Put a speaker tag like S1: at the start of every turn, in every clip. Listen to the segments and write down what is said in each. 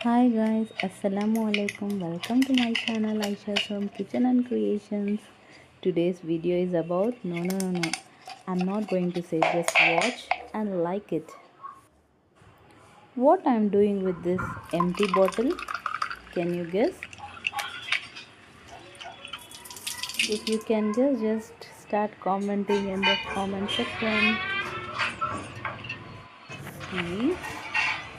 S1: Hi guys, Assalamu alaikum. Welcome to my channel AYESHA'S Home Kitchen and Creations. Today's video is about no. I'm not going to say, just watch and like it. What I'm doing with this empty bottle? Can you guess? If you can guess, just start commenting in the comment section. See,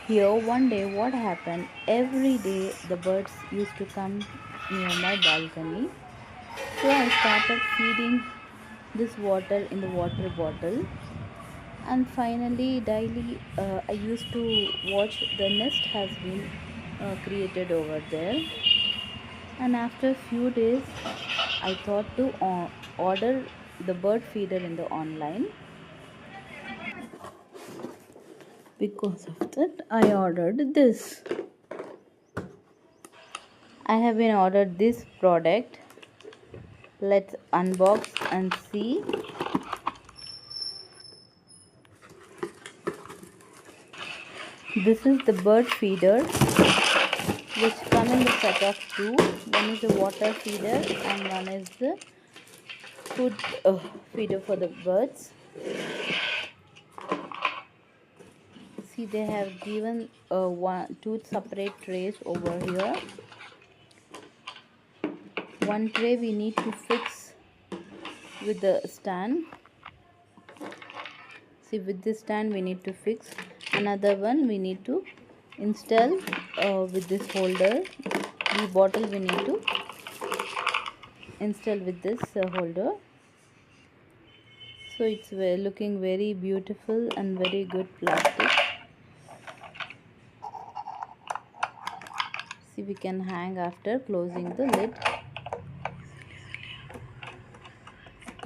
S1: here one day what happened? Every day the birds used to come near my balcony. So I started feeding this water in the water bottle, and finally daily I used to watch the nest has been created over there. And after few days I thought to order the bird feeder in the online. Because of that I ordered this. I have been ordered this product. Let's unbox and see. This is the bird feeder which come in the set of two. One is the water feeder and one is the food feeder for the birds. See, they have given two separate trays over here. One tray we need to fix with the stand. See, with this stand we need to fix. Another one we need to install with this holder. The bottle we need to install with this holder. So it's looking very beautiful and very good plastic. See, we can hang after closing the lid.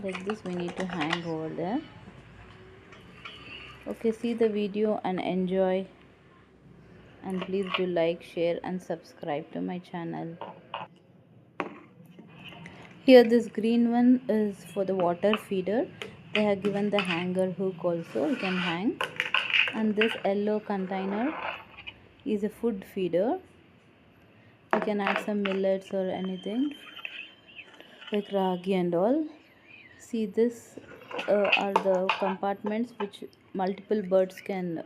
S1: Like this we need to hang over there. Okay, see the video and enjoy, and please do like, share and subscribe to my channel. Here this green one is for the water feeder. They have given the hanger hook also, you can hang. And this yellow container is a food feeder. You can add some millets or anything like ragi and all. See, this are the compartments which multiple birds can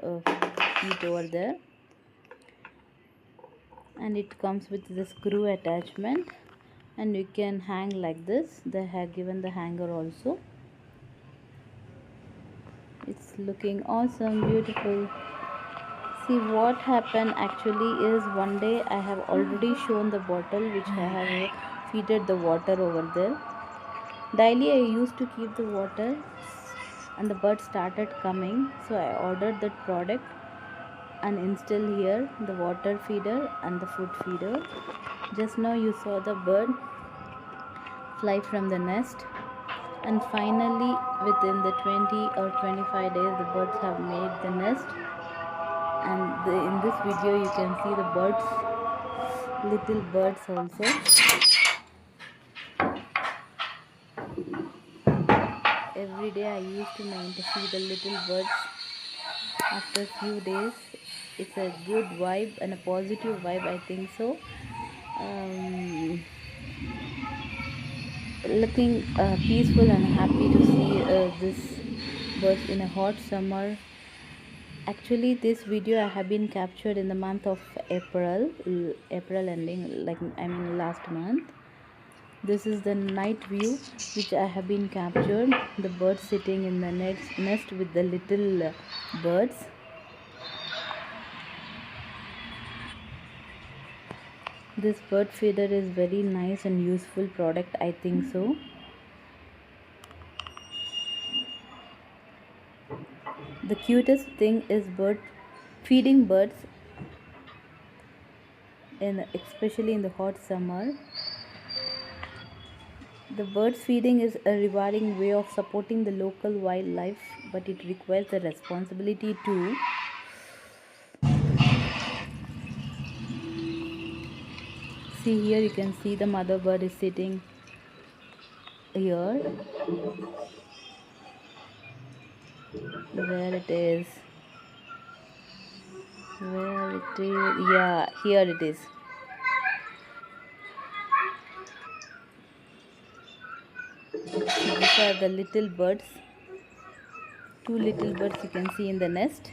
S1: eat over there, and it comes with the screw attachment, and you can hang like this. They have given the hanger also. It's looking awesome, beautiful. See, what happened actually is one day I have already shown the bottle which I have feeded the water over there. Daily I used to keep the water and the birds started coming, so I ordered that product and install here the water feeder and the food feeder. Just now you saw the bird fly from the nest, and finally within the 20 or 25 days the birds have made the nest. And in this video you can see the birds, little birds also. Every day I used to see the little birds. After few days it's a good vibe and a positive vibe, I think so. Looking peaceful and happy to see this birds in a hot summer. Actually this video I have been captured in the month of April ending, like I mean last month. This is the night view which I have been captured. The birds sitting in the nest with the little birds. This bird feeder is very nice and useful product, I think so. The cutest thing is feeding birds especially in the hot summer. The birds feeding is a rewarding way of supporting the local wildlife, but it requires the responsibility too. See, here you can see the mother bird is sitting here, where it is. Where it is? Yeah, here it is. These are the little birds. Two little birds you can see in the nest.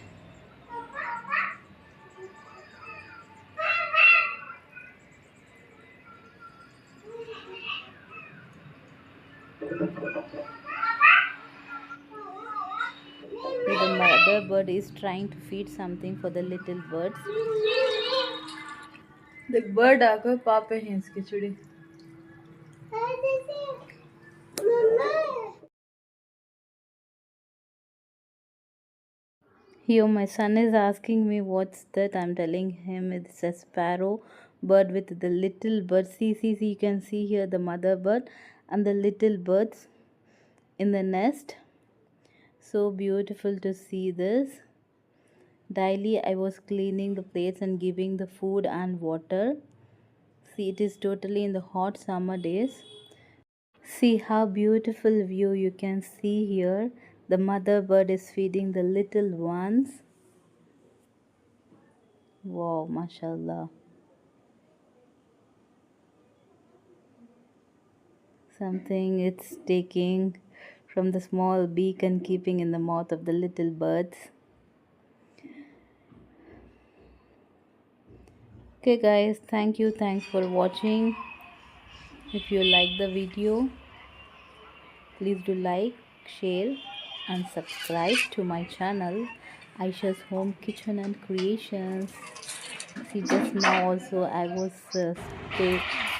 S1: The mother bird is trying to feed something for the little birds.
S2: देख bird आकर पापे हैं इसके चिड़ी
S1: Here my son is asking me what's that. I'm telling him it's a sparrow bird with the little birds. See, you can see here the mother bird and the little birds in the nest. So beautiful to see this. Daily I was cleaning the plates and giving the food and water. See, it is totally in the hot summer days. See how beautiful view you can see here. The mother bird is feeding the little ones. Wow, mashallah. Something it's taking from the small beak and keeping in the mouth of the little birds. Okay guys, thanks for watching. If you like the video, please do like, share and subscribe to my channel Aisha's Home Kitchen and Creations. See, just now also I was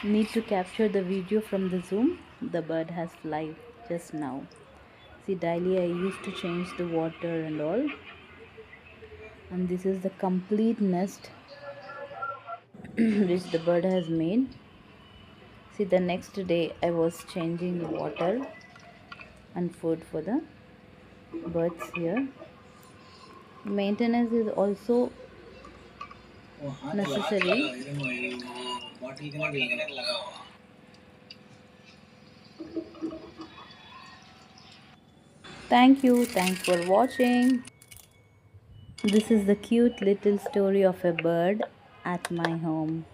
S1: need to capture the video from the zoom. The bird has fly just now. See, daily I used to change the water and all. And this is the complete nest which the bird has made. See, the next day I was changing the water and food for the birds here. Maintenance is also necessary. Thanks for watching. This is the cute little story of a bird at my home.